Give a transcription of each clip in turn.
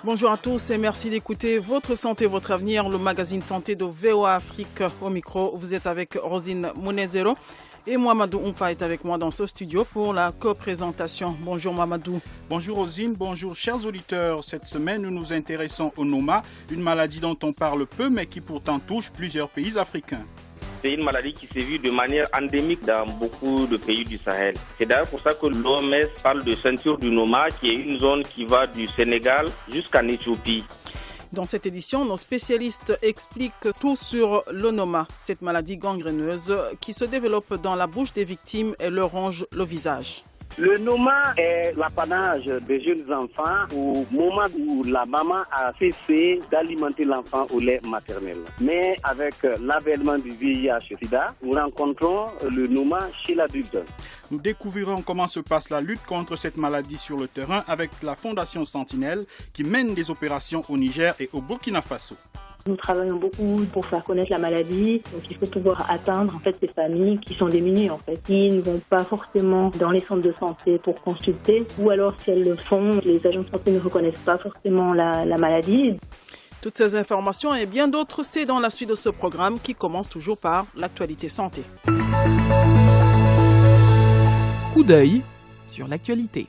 Bonjour à tous et merci d'écouter Votre Santé, Votre Avenir, le magazine santé de VOA Afrique. Au micro, vous êtes avec Rosine Monezero et Mohamedou Oumfa est avec moi dans ce studio pour la co-présentation. Bonjour Mohamedou. Bonjour Rosine, bonjour chers auditeurs. Cette semaine, nous nous intéressons au Noma, une maladie dont on parle peu mais qui pourtant touche plusieurs pays africains. C'est une maladie qui sévit de manière endémique dans beaucoup de pays du Sahel. C'est d'ailleurs pour ça que l'OMS parle de ceinture du Noma, qui est une zone qui va du Sénégal jusqu'en Éthiopie. Dans cette édition, nos spécialistes expliquent tout sur le Noma, cette maladie gangréneuse qui se développe dans la bouche des victimes et leur ronge le visage. Le Noma est l'apanage des jeunes enfants au moment où la maman a cessé d'alimenter l'enfant au lait maternel. Mais avec l'avènement du VIH-Sida, nous rencontrons le Noma chez l'adulte. Nous découvrirons comment se passe la lutte contre cette maladie sur le terrain avec la Fondation Sentinelle qui mène des opérations au Niger et au Burkina Faso. Nous travaillons beaucoup pour faire connaître la maladie. Donc il faut pouvoir atteindre ces familles qui sont démunies qui ne vont pas forcément dans les centres de santé pour consulter, ou alors si elles le font, les agents de santé ne reconnaissent pas forcément la maladie. Toutes ces informations et bien d'autres, c'est dans la suite de ce programme qui commence toujours par l'actualité santé. Coup d'œil sur l'actualité.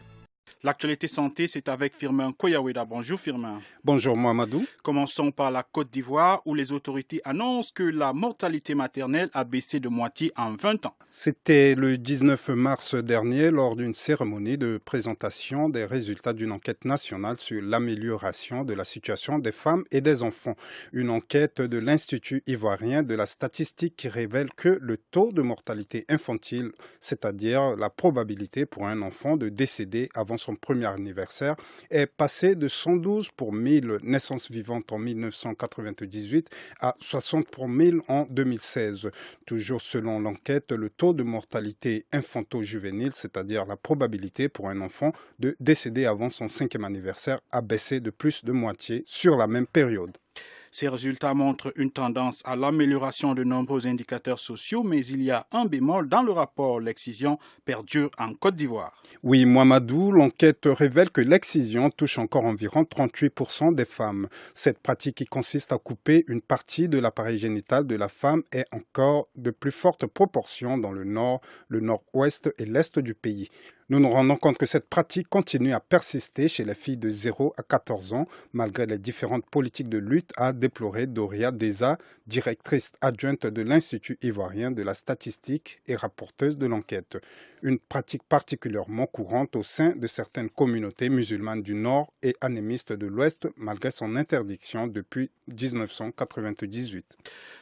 L'actualité santé, c'est avec Firmin Koyaweda. Bonjour Firmin. Bonjour Mohamedou. Commençons par la Côte d'Ivoire où les autorités annoncent que la mortalité maternelle a baissé de moitié en 20 ans. C'était le 19 mars dernier lors d'une cérémonie de présentation des résultats d'une enquête nationale sur l'amélioration de la situation des femmes et des enfants. Une enquête de l'Institut ivoirien de la statistique qui révèle que le taux de mortalité infantile, c'est-à-dire la probabilité pour un enfant de décéder avant son premier anniversaire, est passé de 112 pour 1000 naissances vivantes en 1998 à 60 pour 1000 en 2016. Toujours selon l'enquête, le taux de mortalité infanto-juvénile, c'est-à-dire la probabilité pour un enfant de décéder avant son 5e anniversaire, a baissé de plus de moitié sur la même période. Ces résultats montrent une tendance à l'amélioration de nombreux indicateurs sociaux, mais il y a un bémol dans le rapport. L'excision perdure en Côte d'Ivoire. Oui, Mohamedou, l'enquête révèle que l'excision touche encore environ 38% des femmes. Cette pratique qui consiste à couper une partie de l'appareil génital de la femme est encore de plus forte proportion dans le nord, le nord-ouest et l'est du pays. Nous nous rendons compte que cette pratique continue à persister chez les filles de 0 à 14 ans, malgré les différentes politiques de lutte, a déploré Doria Deza, directrice adjointe de l'Institut ivoirien de la statistique et rapporteuse de l'enquête. Une pratique particulièrement courante au sein de certaines communautés musulmanes du Nord et animistes de l'Ouest, malgré son interdiction depuis 1998.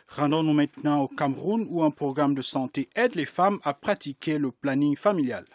Rendons-nous maintenant au Cameroun où un programme de santé aide les femmes à pratiquer le planning familial.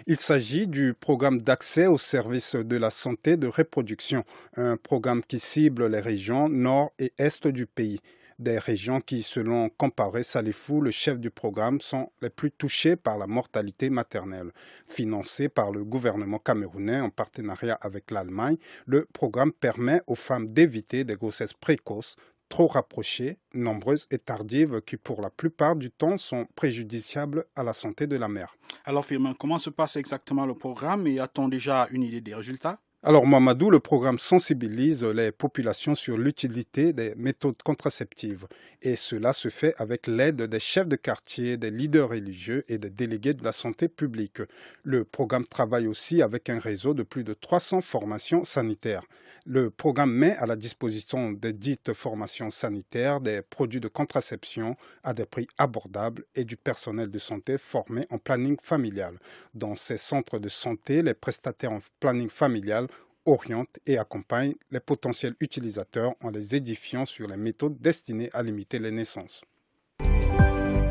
Il s'agit du programme d'accès aux services de la santé de reproduction, un programme qui cible les régions nord et est du pays. Des régions qui, selon Comparé Salifou, le chef du programme, sont les plus touchées par la mortalité maternelle. Financé par le gouvernement camerounais en partenariat avec l'Allemagne, le programme permet aux femmes d'éviter des grossesses précoces, trop rapprochées, nombreuses et tardives qui, pour la plupart du temps, sont préjudiciables à la santé de la mère. Alors Firmin, comment se passe exactement le programme et a-t-on déjà une idée des résultats ? Alors Mohamedou, le programme sensibilise les populations sur l'utilité des méthodes contraceptives et cela se fait avec l'aide des chefs de quartier, des leaders religieux et des délégués de la santé publique. Le programme travaille aussi avec un réseau de plus de 300 formations sanitaires. Le programme met à la disposition des dites formations sanitaires des produits de contraception à des prix abordables et du personnel de santé formé en planning familial. Dans ces centres de santé, les prestataires en planning familial orientent et accompagnent les potentiels utilisateurs en les édifiant sur les méthodes destinées à limiter les naissances.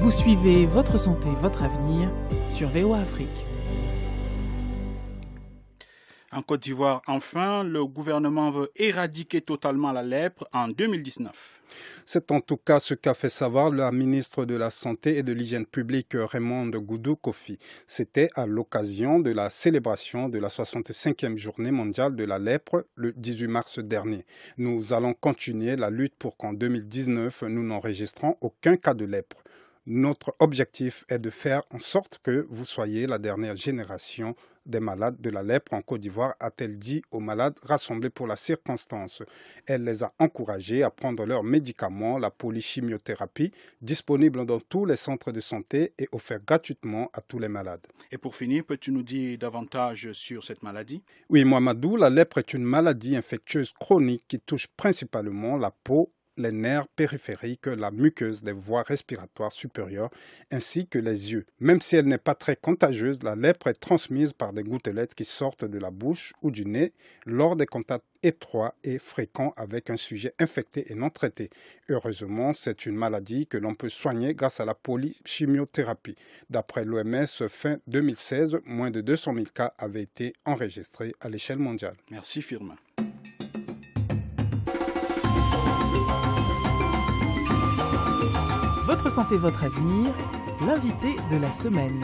Vous suivez Votre santé, votre avenir sur VOA Afrique. En Côte d'Ivoire, enfin, le gouvernement veut éradiquer totalement la lèpre en 2019. C'est en tout cas ce qu'a fait savoir la ministre de la Santé et de l'Hygiène publique Raymond Goudou Kofi. C'était à l'occasion de la célébration de la 65e journée mondiale de la lèpre le 18 mars dernier. Nous allons continuer la lutte pour qu'en 2019, nous n'enregistrons aucun cas de lèpre. Notre objectif est de faire en sorte que vous soyez la dernière génération des malades de la lèpre en Côte d'Ivoire, a-t-elle dit aux malades rassemblés pour la circonstance. Elle les a encouragés à prendre leurs médicaments, la polychimiothérapie, disponible dans tous les centres de santé et offerte gratuitement à tous les malades. Et pour finir, peux-tu nous dire davantage sur cette maladie? Oui, Mohamedou, la lèpre est une maladie infectieuse chronique qui touche principalement la peau, les nerfs périphériques, la muqueuse des voies respiratoires supérieures ainsi que les yeux. Même si elle n'est pas très contagieuse, la lèpre est transmise par des gouttelettes qui sortent de la bouche ou du nez lors des contacts étroits et fréquents avec un sujet infecté et non traité. Heureusement, c'est une maladie que l'on peut soigner grâce à la polychimiothérapie. D'après l'OMS, fin 2016, moins de 200 000 cas avaient été enregistrés à l'échelle mondiale. Merci Firmin. Votre santé, votre avenir, l'invité de la semaine.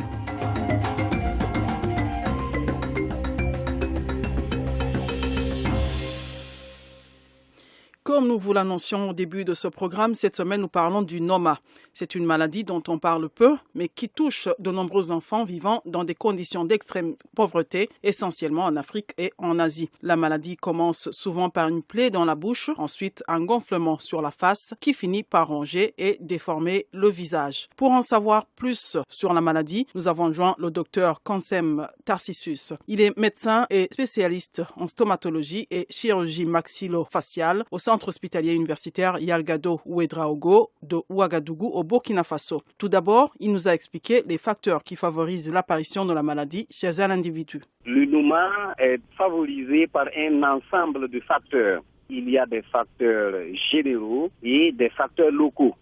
Comme nous vous l'annoncions au début de ce programme, cette semaine, nous parlons du Noma. C'est une maladie dont on parle peu, mais qui touche de nombreux enfants vivant dans des conditions d'extrême pauvreté, essentiellement en Afrique et en Asie. La maladie commence souvent par une plaie dans la bouche, ensuite un gonflement sur la face qui finit par ronger et déformer le visage. Pour en savoir plus sur la maladie, nous avons joint le docteur Kansem Tarsissus. Il est médecin et spécialiste en stomatologie et chirurgie maxillofaciale au centre hospitalier universitaire Yalgado Ouedraogo de Ouagadougou au Burkina Faso. Tout d'abord, il nous a expliqué les facteurs qui favorisent l'apparition de la maladie chez un individu. Le Noma est favorisé par un ensemble de facteurs. Il y a des facteurs généraux et des facteurs locaux.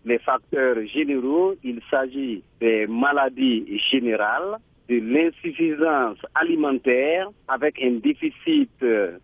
Les facteurs généraux, il s'agit des maladies générales, de l'insuffisance alimentaire avec un déficit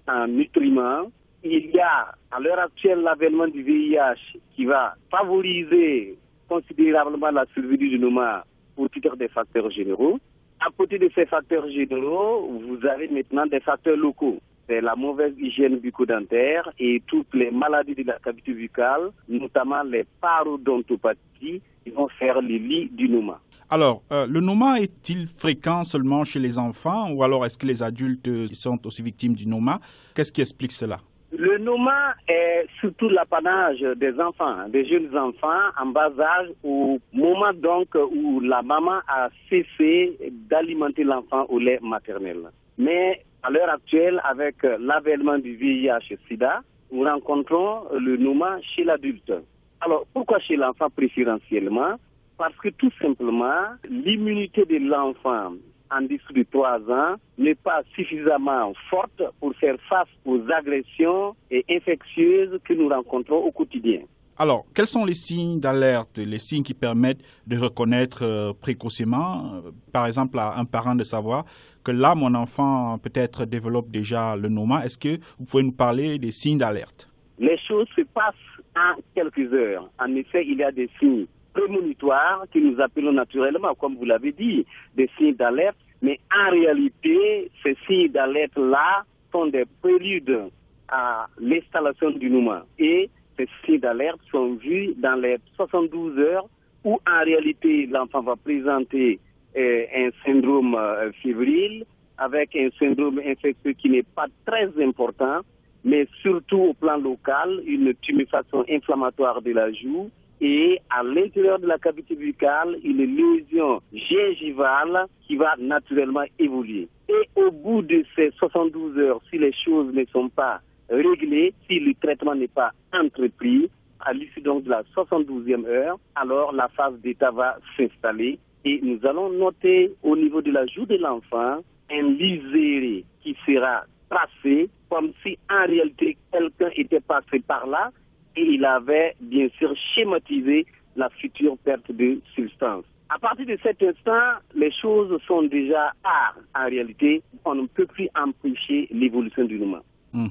en nutriments. Il y a à l'heure actuelle l'avènement du VIH qui va favoriser considérablement la survie du Noma au titre des facteurs généraux. À côté de ces facteurs généraux, vous avez maintenant des facteurs locaux. C'est la mauvaise hygiène bucco-dentaire et toutes les maladies de la cavité buccale, notamment les parodontopathies, qui vont faire le lit du Noma. Alors, le Noma est-il fréquent seulement chez les enfants ou alors est-ce que les adultes sont aussi victimes du Noma? Qu'est-ce qui explique cela? Le Noma est surtout l'apanage des enfants, des jeunes enfants en bas âge, au moment donc où la maman a cessé d'alimenter l'enfant au lait maternel. Mais à l'heure actuelle, avec l'avènement du VIH-Sida, nous rencontrons le Noma chez l'adulte. Alors, pourquoi chez l'enfant préférentiellement? Parce que tout simplement, l'immunité de l'enfant en dessous de 3 ans n'est pas suffisamment forte pour faire face aux agressions et infectieuses que nous rencontrons au quotidien. Alors, quels sont les signes d'alerte, les signes qui permettent de reconnaître précocement, par exemple à un parent de savoir que là, mon enfant peut-être développe déjà le Noma? Est-ce que vous pouvez nous parler des signes d'alerte? Les choses se passent en quelques heures. En effet, il y a des signes prémonitoires que nous appelons naturellement, comme vous l'avez dit, des signes d'alerte. Mais en réalité, ces signes d'alerte-là sont des préludes à l'installation du Noma. Et ces signes d'alerte sont vus dans les 72 heures où en réalité l'enfant va présenter un syndrome fébrile avec un syndrome infectieux qui n'est pas très important, mais surtout au plan local, une tuméfaction inflammatoire de la joue et à l'intérieur de la cavité buccale, une lésion gingivale qui va naturellement évoluer. Et au bout de ces 72 heures, si les choses ne sont pas réglées, si le traitement n'est pas entrepris, à l'issue donc de la 72e heure, alors la phase d'état va s'installer et nous allons noter au niveau de la joue de l'enfant un liséré qui sera tracé comme si en réalité quelqu'un était passé par là et il avait bien sûr schématisé la future perte de substance. À partir de cet instant, les choses sont déjà en réalité, on ne peut plus empêcher l'évolution du Noma.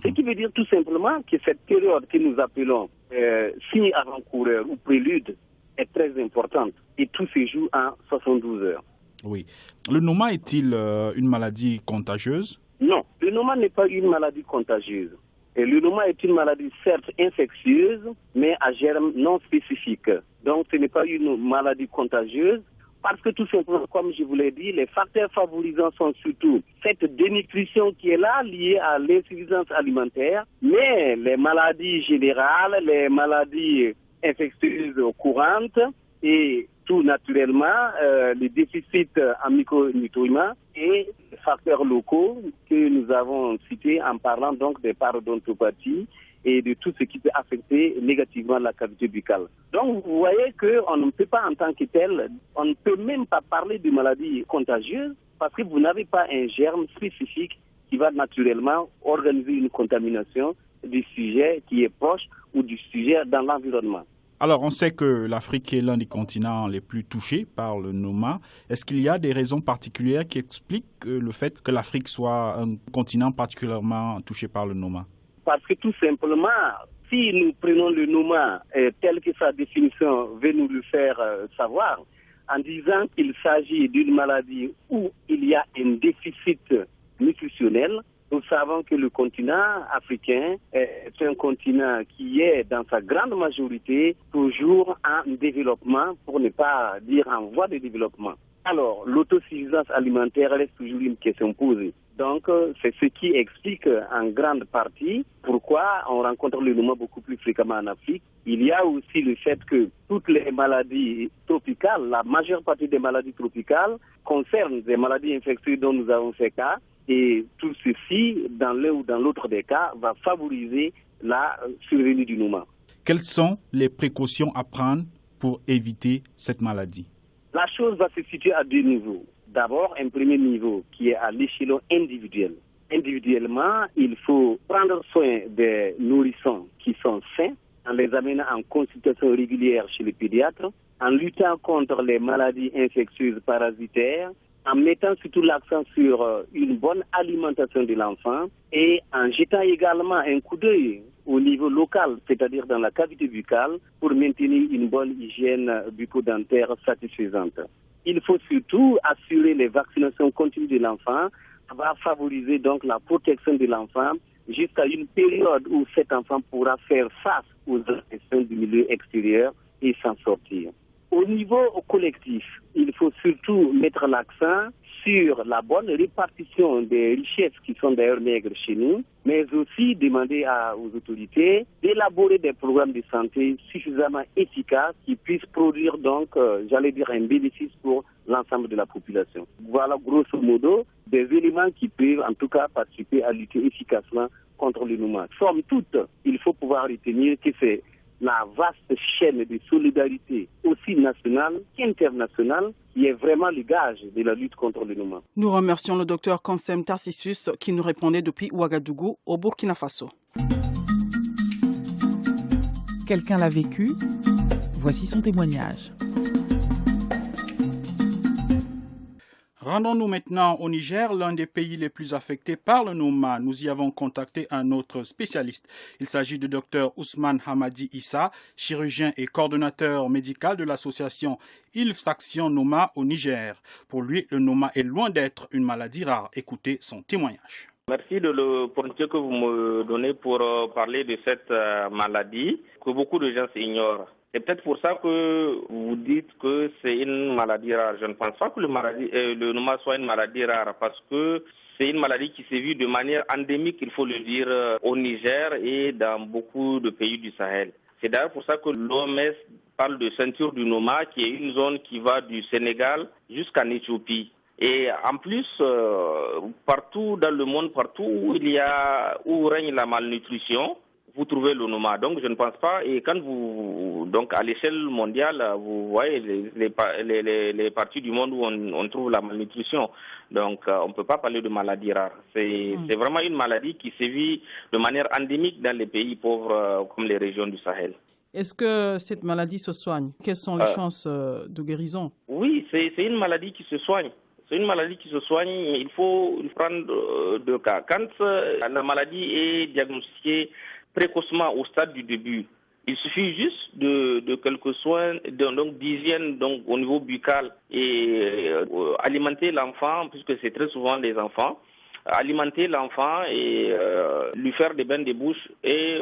Ce qui veut dire tout simplement que cette période que nous appelons signe avant-coureur ou prélude est très importante et tout se joue en 72 heures. Oui. Le Noma est-il une maladie contagieuse? Non, le Noma n'est pas une maladie contagieuse. Et le Noma est une maladie certes infectieuse, mais à germe non spécifique. Donc ce n'est pas une maladie contagieuse. Parce que tout simplement, comme je vous l'ai dit, les facteurs favorisants sont surtout cette dénutrition qui est là, liée à l'insuffisance alimentaire, mais les maladies générales, les maladies infectieuses courantes et tout naturellement, les déficits en micronutriments et les facteurs locaux que nous avons cités en parlant donc des parodontopathies et de tout ce qui peut affecter négativement la cavité buccale. Donc vous voyez qu'on ne peut pas en tant que tel, on ne peut même pas parler de maladies contagieuses parce que vous n'avez pas un germe spécifique qui va naturellement organiser une contamination du sujet qui est proche ou du sujet dans l'environnement. Alors, on sait que l'Afrique est l'un des continents les plus touchés par le Noma. Est-ce qu'il y a des raisons particulières qui expliquent le fait que l'Afrique soit un continent particulièrement touché par le Noma? Parce que tout simplement, si nous prenons le Noma tel que sa définition veut nous le faire savoir, en disant qu'il s'agit d'une maladie où il y a un déficit nutritionnel, nous savons que le continent africain est un continent qui est dans sa grande majorité toujours en développement, pour ne pas dire en voie de développement. Alors, l'autosuffisance alimentaire reste toujours une question posée. Donc, c'est ce qui explique en grande partie pourquoi on rencontre le Noma beaucoup plus fréquemment en Afrique. Il y a aussi le fait que toutes les maladies tropicales, la majeure partie des maladies tropicales concernent des maladies infectieuses dont nous avons fait cas. Et tout ceci, dans l'un ou dans l'autre des cas, va favoriser la survenue du Noma. Quelles sont les précautions à prendre pour éviter cette maladie? La chose va se situer à deux niveaux. D'abord, un premier niveau qui est à l'échelon individuel. Individuellement, il faut prendre soin des nourrissons qui sont sains, en les amenant en consultation régulière chez les pédiatres, en luttant contre les maladies infectieuses parasitaires, en mettant surtout l'accent sur une bonne alimentation de l'enfant et en jetant également un coup d'œil au niveau local, c'est-à-dire dans la cavité buccale, pour maintenir une bonne hygiène bucco-dentaire satisfaisante. Il faut surtout assurer les vaccinations continues de l'enfant, ça va favoriser donc la protection de l'enfant jusqu'à une période où cet enfant pourra faire face aux agressions du milieu extérieur et s'en sortir. Au niveau collectif, il faut surtout mettre l'accent sur la bonne répartition des richesses qui sont d'ailleurs maigres chez nous, mais aussi demander aux autorités d'élaborer des programmes de santé suffisamment efficaces qui puissent produire donc, un bénéfice pour l'ensemble de la population. Voilà grosso modo des éléments qui peuvent en tout cas participer à lutter efficacement contre le Noma. Somme toute, il faut pouvoir retenir que c'est la vaste chaîne de solidarité aussi nationale qu'internationale qui est vraiment le gage de la lutte contre le Noma. Nous remercions le docteur Kansem Tarsissus qui nous répondait depuis Ouagadougou au Burkina Faso. Quelqu'un l'a vécu? Voici son témoignage. Rendons-nous maintenant au Niger, l'un des pays les plus affectés par le Noma. Nous y avons contacté un autre spécialiste. Il s'agit du docteur Ousmane Hamadi Issa, chirurgien et coordonnateur médical de l'association ILFS Action Noma au Niger. Pour lui, le Noma est loin d'être une maladie rare. Écoutez son témoignage. Merci de l'opportunité que vous me donnez pour parler de cette maladie que beaucoup de gens ignorent. C'est peut-être pour ça que vous dites que c'est une maladie rare. Je ne pense pas que le Noma soit une maladie rare parce que c'est une maladie qui sévit de manière endémique, il faut le dire, au Niger et dans beaucoup de pays du Sahel. C'est d'ailleurs pour ça que l'OMS parle de ceinture du Noma, qui est une zone qui va du Sénégal jusqu'en Éthiopie. Et en plus, partout dans le monde, partout où règne la malnutrition, vous trouvez le Noma. Donc je ne pense pas, et quand donc à l'échelle mondiale, vous voyez les parties du monde où on trouve la malnutrition. Donc on ne peut pas parler de maladie rare. C'est vraiment une maladie qui sévit de manière endémique dans les pays pauvres comme les régions du Sahel. Est-ce que cette maladie se soigne? Quelles sont les chances de guérison? Oui, c'est une maladie qui se soigne. C'est une maladie qui se soigne, il faut prendre deux cas. Quand la maladie est diagnostiquée précocement au stade du début, il suffit juste de quelques soins donc d'hygiène donc au niveau buccal et alimenter l'enfant, puisque c'est très souvent les enfants, alimenter l'enfant et lui faire des bains de bouche et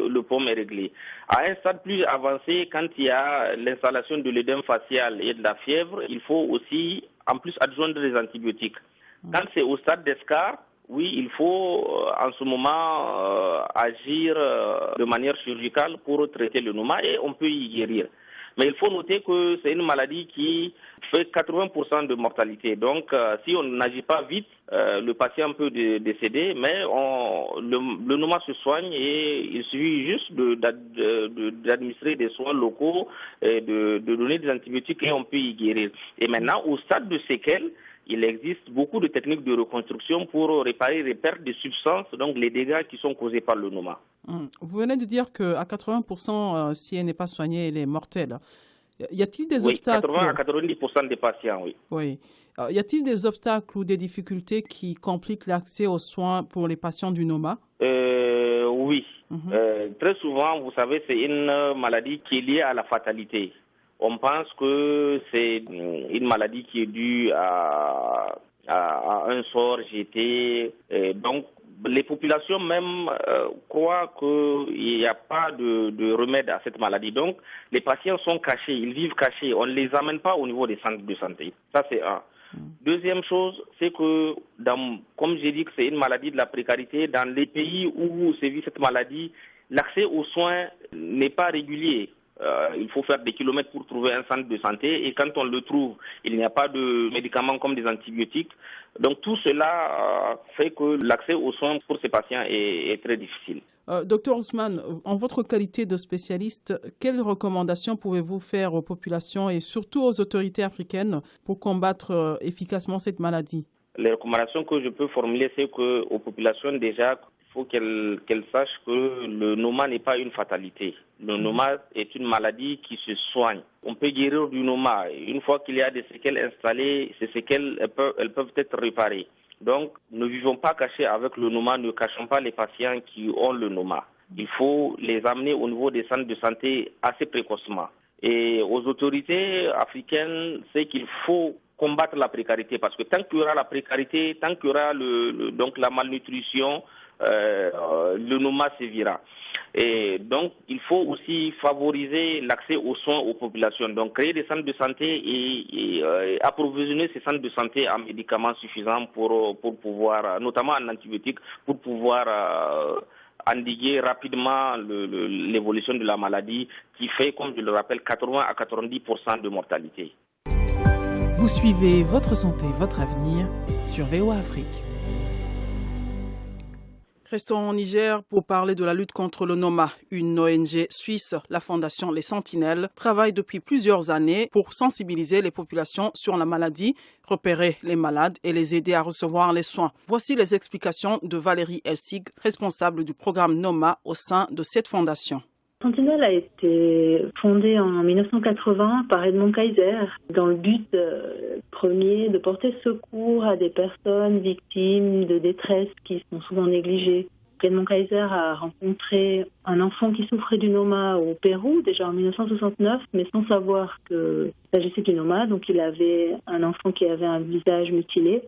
le problème est réglé. À un stade plus avancé, quand il y a l'installation de l'édème facial et de la fièvre, il faut aussi en plus adjoindre des antibiotiques. Quand c'est au stade d'escar, oui, il faut en ce moment agir de manière chirurgicale pour traiter le noma et on peut y guérir. Mais il faut noter que c'est une maladie qui fait 80% de mortalité. Donc, si on n'agit pas vite, le patient peut décéder, mais le noma se soigne et il suffit juste d'administrer des soins locaux, et de donner des antibiotiques et on peut y guérir. Et maintenant, au stade de séquelles, il existe beaucoup de techniques de reconstruction pour réparer les pertes de substances, donc les dégâts qui sont causés par le noma. Vous venez de dire qu'à 80%, si elle n'est pas soignée, elle est mortelle. Y a-t-il des obstacles? 80 à 90% des patients, oui. Oui. Y a-t-il des obstacles ou des difficultés qui compliquent l'accès aux soins pour les patients du noma? Oui. Très souvent, vous savez, c'est une maladie qui est liée à la fatalité. On pense que c'est une maladie qui est due à un sort jeté. Donc, les populations même croient qu'il n'y a pas de remède à cette maladie. Donc, les patients sont cachés, ils vivent cachés. On ne les amène pas au niveau des centres de santé. Ça, c'est un. Deuxième chose, c'est que, comme j'ai dit que c'est une maladie de la précarité, dans les pays où sévit cette maladie, l'accès aux soins n'est pas régulier. Il faut faire des kilomètres pour trouver un centre de santé et quand on le trouve, il n'y a pas de médicaments comme des antibiotiques. Donc tout cela fait que l'accès aux soins pour ces patients est très difficile. Docteur Ousmane, en votre qualité de spécialiste, quelles recommandations pouvez-vous faire aux populations et surtout aux autorités africaines pour combattre efficacement cette maladie? Les recommandations que je peux formuler, c'est qu'aux populations déjà, il faut qu'elles sachent que le noma n'est pas une fatalité. Le noma est une maladie qui se soigne. On peut guérir du noma. Une fois qu'il y a des séquelles installées, ces séquelles elles peuvent être réparées. Donc, ne vivons pas cachés avec le noma, ne cachons pas les patients qui ont le noma. Il faut les amener au niveau des centres de santé assez précocement. Et aux autorités africaines, c'est qu'il faut combattre la précarité parce que tant qu'il y aura la précarité, tant qu'il y aura donc la malnutrition, le noma sévira. Et donc, il faut aussi favoriser l'accès aux soins aux populations. Donc, créer des centres de santé et approvisionner ces centres de santé en médicaments suffisants pour pouvoir, notamment en antibiotiques, pour pouvoir endiguer rapidement l'évolution de la maladie qui fait, comme je le rappelle, 80 à 90% de mortalité. Vous suivez Votre santé, votre avenir sur VOA Afrique. Restons au Niger pour parler de la lutte contre le noma. Une ONG suisse, la Fondation Les Sentinelles, travaille depuis plusieurs années pour sensibiliser les populations sur la maladie, repérer les malades et les aider à recevoir les soins. Voici les explications de Valérie Elsig, responsable du programme Noma au sein de cette fondation. Sentinelle a été fondée en 1980 par Edmond Kaiser dans le but premier de porter secours à des personnes victimes de détresse qui sont souvent négligées. Edmond Kaiser a rencontré un enfant qui souffrait du noma au Pérou, déjà en 1969, mais sans savoir qu'il s'agissait du noma. Donc il avait un enfant qui avait un visage mutilé,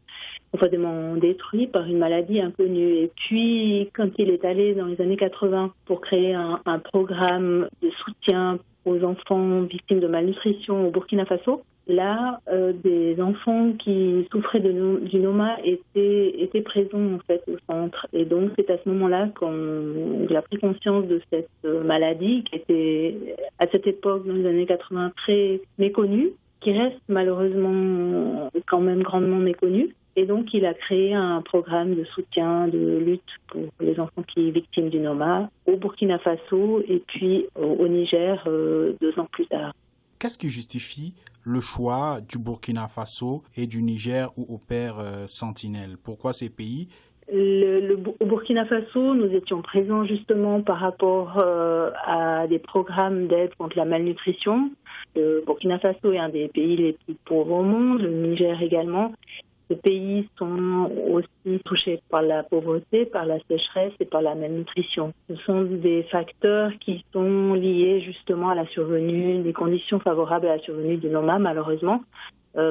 profondément détruit par une maladie inconnue. Et puis, quand il est allé dans les années 80 pour créer un programme de soutien aux enfants victimes de malnutrition au Burkina Faso, là, des enfants qui souffraient du noma étaient présents en fait au centre. Et donc, c'est à ce moment-là qu'on a pris conscience de cette maladie qui était à cette époque, dans les années 80, très méconnue, qui reste malheureusement quand même grandement méconnue. Et donc, il a créé un programme de soutien, de lutte pour les enfants qui sont victimes du noma au Burkina Faso et puis au Niger 2 ans plus tard. Qu'est-ce qui justifie le choix du Burkina Faso et du Niger où opère Sentinelle? Pourquoi ces pays? Au Burkina Faso, nous étions présents justement par rapport à des programmes d'aide contre la malnutrition. Le Burkina Faso est un des pays les plus pauvres au monde, le Niger également. Ces pays sont aussi touchés par la pauvreté, par la sécheresse et par la malnutrition. Ce sont des facteurs qui sont liés justement à la survenue, des conditions favorables à la survenue du noma, malheureusement.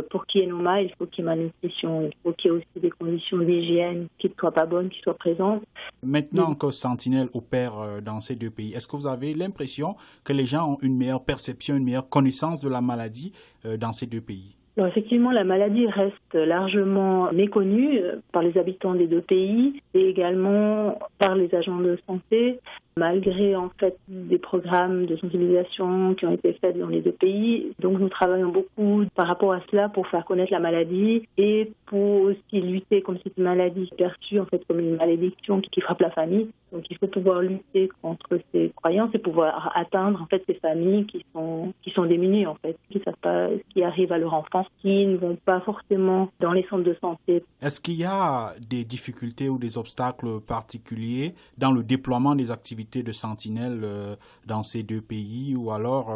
pour qu'il y ait Noma, il faut qu'il y ait malnutrition, il faut qu'il y ait aussi des conditions d'hygiène qui ne soient pas bonnes, qui soient présentes. Maintenant que Sentinelle opère dans ces deux pays, est-ce que vous avez l'impression que les gens ont une meilleure perception, une meilleure connaissance de la maladie dans ces deux pays? Alors effectivement, la maladie reste largement méconnue par les habitants des deux pays et également par les agents de santé, malgré en fait des programmes de sensibilisation qui ont été faits dans les deux pays. Donc nous travaillons beaucoup par rapport à cela pour faire connaître la maladie et pour aussi lutter comme c'est une maladie perçue en fait comme une malédiction qui frappe la famille. Donc il faut pouvoir lutter contre ces croyances et pouvoir atteindre en fait ces familles qui sont démunies en fait, qui ne savent pas ce qui arrive à leur enfant, qui ne vont pas forcément dans les centres de santé. Est-ce qu'il y a des difficultés ou des obstacles particuliers dans le déploiement des activités de Sentinelle dans ces deux pays, ou alors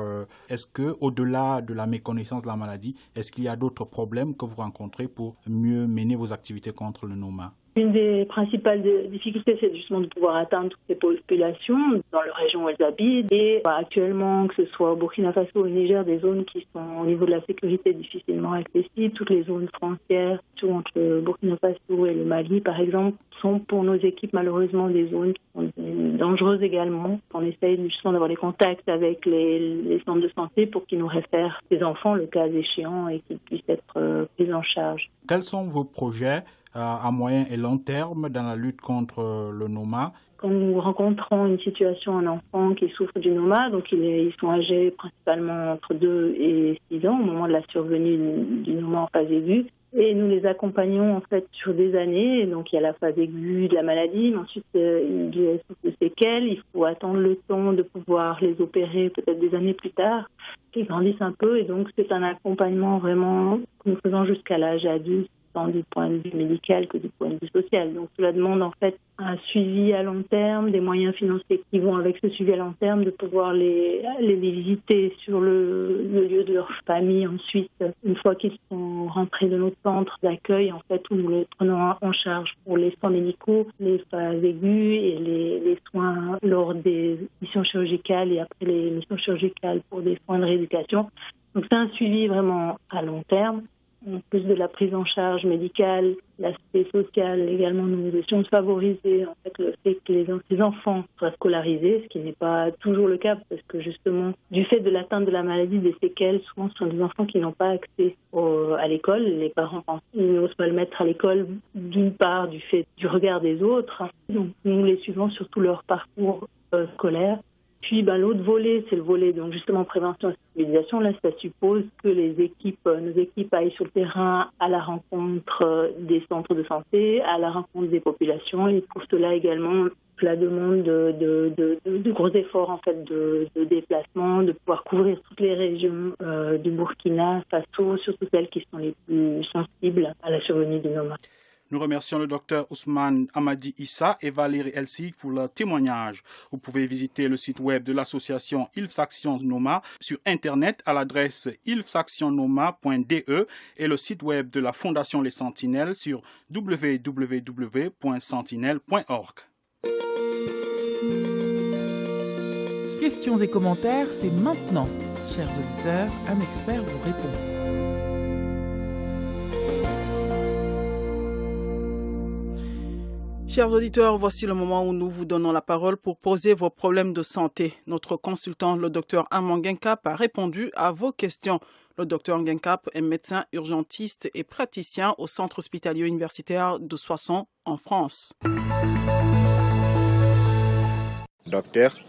est-ce que au-delà de la méconnaissance de la maladie, est-ce qu'il y a d'autres problèmes que vous rencontrez pour mieux mener vos activités contre le Noma? Une des principales difficultés, c'est justement de pouvoir atteindre toutes ces populations dans les régions où elles habitent. Et actuellement, que ce soit au Burkina Faso ou au Niger, des zones qui sont au niveau de la sécurité difficilement accessibles. Toutes les zones frontières, surtout entre le Burkina Faso et le Mali, par exemple, sont pour nos équipes malheureusement des zones qui sont dangereuses également. On essaye justement d'avoir des contacts avec les centres de santé pour qu'ils nous réfèrent ces enfants, le cas échéant, et qu'ils puissent être pris en charge. Quels sont vos projets à moyen et long terme dans la lutte contre le Noma? Quand nous rencontrons une situation, un enfant qui souffre du Noma, donc ils sont âgés principalement entre 2 et 6 ans au moment de la survenue du Noma en phase aiguë. Et nous les accompagnons en fait sur des années. Donc il y a la phase aiguë de la maladie, mais ensuite il y a des séquelles. Il faut attendre le temps de pouvoir les opérer peut-être des années plus tard, qu'ils grandissent un peu. Et donc c'est un accompagnement vraiment que nous faisons jusqu'à l'âge adulte, tant du point de vue médical que du point de vue social. Donc cela demande en fait un suivi à long terme, des moyens financiers qui vont avec ce suivi à long terme, de pouvoir les visiter sur le lieu de leur famille ensuite, une fois qu'ils sont rentrés de notre centre d'accueil, en fait, où nous les prenons en charge pour les soins médicaux, les phases aiguës et les soins lors des missions chirurgicales et après les missions chirurgicales pour des soins de rééducation. Donc c'est un suivi vraiment à long terme. En plus de la prise en charge médicale, l'aspect social également, nous essayons de favoriser en fait le fait que les enfants soient scolarisés, ce qui n'est pas toujours le cas parce que justement, du fait de l'atteinte de la maladie, des séquelles, souvent ce sont des enfants qui n'ont pas accès à l'école. Les parents n'osent pas le mettre à l'école d'une part du fait du regard des autres. Donc nous les suivons sur tout leur parcours scolaire. Puis l'autre volet, c'est le volet donc justement prévention et sensibilisation. Là, ça suppose que nos équipes aillent sur le terrain à la rencontre des centres de santé, à la rencontre des populations. Et pour cela également, cela demande de gros efforts en fait de déplacement, de pouvoir couvrir toutes les régions du Burkina Faso, surtout celles qui sont les plus sensibles à la survenue du Noma. Nous remercions le docteur Ousmane Amadi Issa et Valérie Elsig pour leur témoignage. Vous pouvez visiter le site web de l'association ILFS Action Noma sur Internet à l'adresse ilfsactionnoma.de et le site web de la Fondation Les Sentinelles sur www.sentinelle.org. Questions et commentaires, c'est maintenant. Chers auditeurs, un expert vous répond. Chers auditeurs, voici le moment où nous vous donnons la parole pour poser vos problèmes de santé. Notre consultant, le docteur Armand Guincap, a répondu à vos questions. Le docteur Guincap est médecin urgentiste et praticien au centre hospitalier universitaire de Soissons en France. Docteur,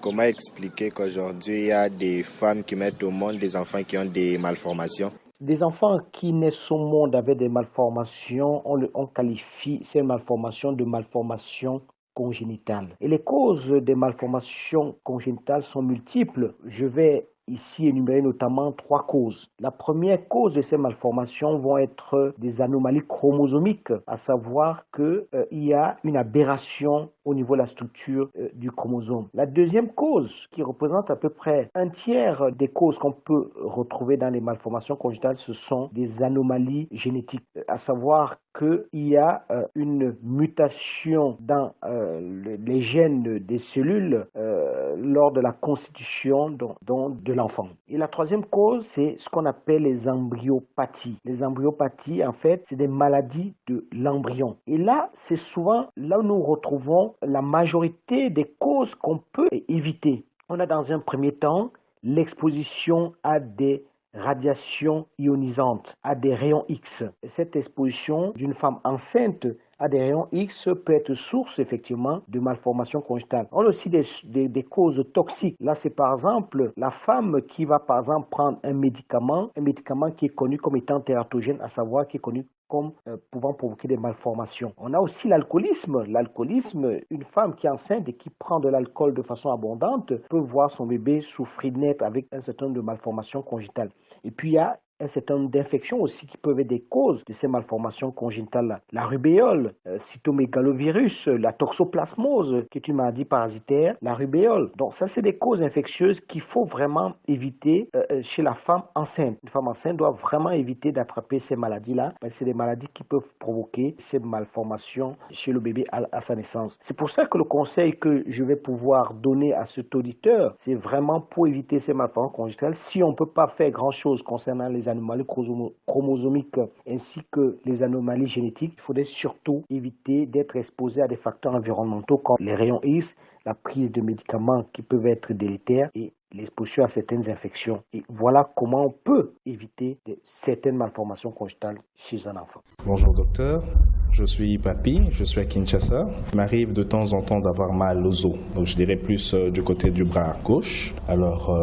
comment expliquer qu'aujourd'hui il y a des femmes qui mettent au monde des enfants qui ont des malformations? Des enfants qui naissent au monde avec des malformations, on qualifie ces malformations de malformations congénitales. Et les causes des malformations congénitales sont multiples. Je vais ici énumérer notamment 3 causes. La première cause de ces malformations vont être des anomalies chromosomiques, à savoir qu'il y a une aberration au niveau de la structure du chromosome. La deuxième cause, qui représente à peu près un tiers des causes qu'on peut retrouver dans les malformations congénitales, ce sont des anomalies génétiques, à savoir qu'il y a une mutation dans les gènes des cellules lors de la constitution de l'enfant. Et la troisième cause, c'est ce qu'on appelle les embryopathies. Les embryopathies, en fait, c'est des maladies de l'embryon. Et là, c'est souvent là où nous retrouvons la majorité des causes qu'on peut éviter. On a dans un premier temps l'exposition à des radiations ionisantes, à des rayons X. Cette exposition d'une femme enceinte à des rayons X peut être source effectivement de malformations congénitales. On a aussi des causes toxiques. Là, c'est par exemple la femme qui va par exemple prendre un médicament qui est connu comme étant tératogène, à savoir qui est connu comme pouvant provoquer des malformations. On a aussi l'alcoolisme. L'alcoolisme, une femme qui est enceinte et qui prend de l'alcool de façon abondante peut voir son bébé souffrir net avec un certain nombre de malformations congénitales. Et puis il y a un certain nombre d'infections aussi qui peuvent être des causes de ces malformations congénitales-là. La rubéole, cytomégalovirus, la toxoplasmose, qui est une maladie parasitaire, la rubéole. Donc ça, c'est des causes infectieuses qu'il faut vraiment éviter chez la femme enceinte. Une femme enceinte doit vraiment éviter d'attraper ces maladies-là, parce que c'est des maladies qui peuvent provoquer ces malformations chez le bébé à sa naissance. C'est pour ça que le conseil que je vais pouvoir donner à cet auditeur, c'est vraiment pour éviter ces malformations congénitales. Si on ne peut pas faire grand-chose concernant les anomalies chromosomiques ainsi que les anomalies génétiques, il faudrait surtout éviter d'être exposé à des facteurs environnementaux comme les rayons X, la prise de médicaments qui peuvent être délétères et l'exposition à certaines infections. Et voilà comment on peut éviter certaines malformations congénitales chez un enfant. Bonjour docteur, je suis Papi, je suis à Kinshasa. Il m'arrive de temps en temps d'avoir mal aux os, donc je dirais plus du côté du bras gauche. Alors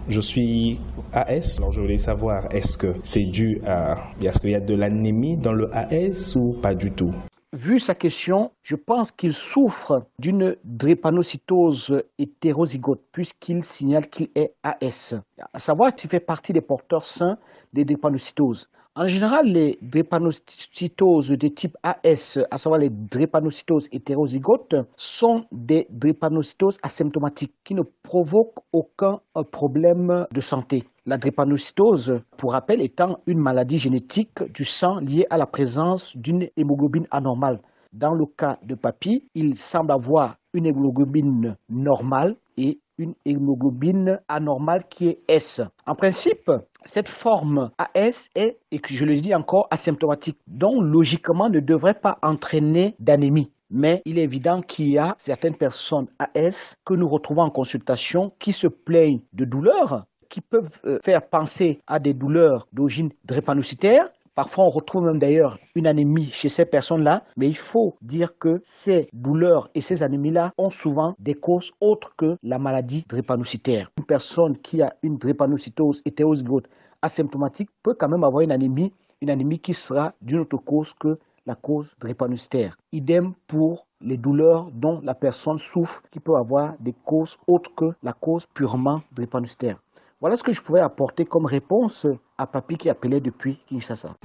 je suis AS, alors je voulais savoir est-ce que c'est dû à... Est-ce qu'il y a de l'anémie dans le AS ou pas du tout? Vu sa question, je pense qu'il souffre d'une drépanocytose hétérozygote puisqu'il signale qu'il est AS. À savoir qu'il fait partie des porteurs sains des drépanocytoses. En général, les drépanocytoses de type AS, à savoir les drépanocytoses hétérozygotes, sont des drépanocytoses asymptomatiques qui ne provoquent aucun problème de santé. La drépanocytose, pour rappel, étant une maladie génétique du sang liée à la présence d'une hémoglobine anormale. Dans le cas de Papi, il semble avoir une hémoglobine normale et une hémoglobine anormale qui est S. En principe, cette forme AS est, et je le dis encore, asymptomatique, donc logiquement ne devrait pas entraîner d'anémie. Mais il est évident qu'il y a certaines personnes AS que nous retrouvons en consultation qui se plaignent de douleurs, qui peuvent faire penser à des douleurs d'origine drépanocytaire. Parfois, on retrouve même d'ailleurs une anémie chez ces personnes-là, mais il faut dire que ces douleurs et ces anémies-là ont souvent des causes autres que la maladie drépanocytaire. Une personne qui a une drépanocytose hétérozygote asymptomatique peut quand même avoir une anémie qui sera d'une autre cause que la cause drépanocytaire. Idem pour les douleurs dont la personne souffre, qui peut avoir des causes autres que la cause purement drépanocytaire. Voilà ce que je pouvais apporter comme réponse à Papi qui appelait depuis Kinshasa.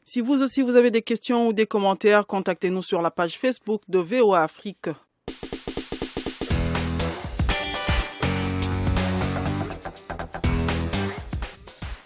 Si vous aussi vous avez des questions ou des commentaires, contactez-nous sur la page Facebook de VOA Afrique.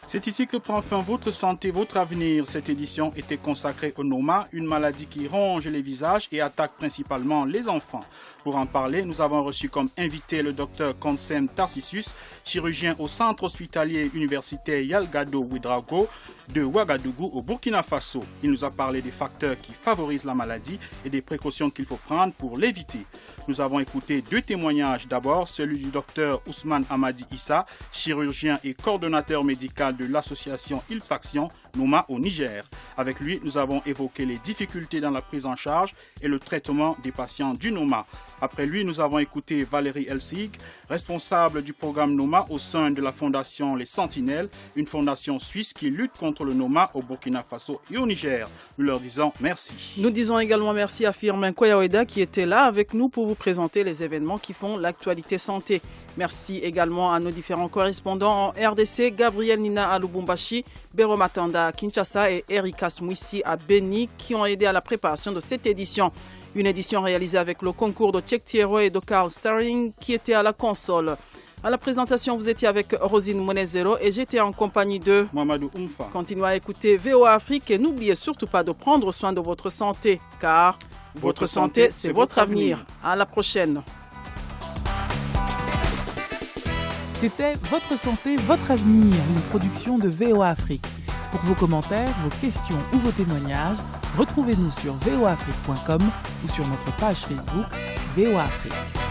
C'est ici que prend fin votre santé, votre avenir. Cette édition était consacrée au Noma, une maladie qui ronge les visages et attaque principalement les enfants. Pour en parler, nous avons reçu comme invité le docteur Consem Tarsissus, chirurgien au centre hospitalier universitaire Yalgado Ouedraogo de Ouagadougou au Burkina Faso. Il nous a parlé des facteurs qui favorisent la maladie et des précautions qu'il faut prendre pour l'éviter. Nous avons écouté deux témoignages. D'abord, celui du docteur Ousmane Amadi Issa, chirurgien et coordonnateur médical de l'association Ilfaction Noma au Niger. Avec lui, nous avons évoqué les difficultés dans la prise en charge et le traitement des patients du Noma. Après lui, nous avons écouté Valérie Elsig, responsable du programme Noma au sein de la fondation Les Sentinelles, une fondation suisse qui lutte contre le Noma au Burkina Faso et au Niger. Nous leur disons merci. Nous disons également merci à Firmin Koyaoueda qui était là avec nous pour vous présenter les événements qui font l'actualité santé. Merci également à nos différents correspondants en RDC, Gabriel Nina à Lubumbashi, Bero Matanda à Kinshasa et Erika Smouissi à Beni qui ont aidé à la préparation de cette édition. Une édition réalisée avec le concours de Tchèque Thierry et de Carl Starring qui était à la console. À la présentation, vous étiez avec Rosine Monezero et j'étais en compagnie de Mamadou Oumfa. Continuez à écouter VOA Afrique et n'oubliez surtout pas de prendre soin de votre santé car votre santé, c'est votre avenir. À la prochaine. C'était Votre santé, votre avenir, une production de VOA Afrique. Pour vos commentaires, vos questions ou vos témoignages, retrouvez-nous sur voaafrique.com ou sur notre page Facebook VOA Afrique.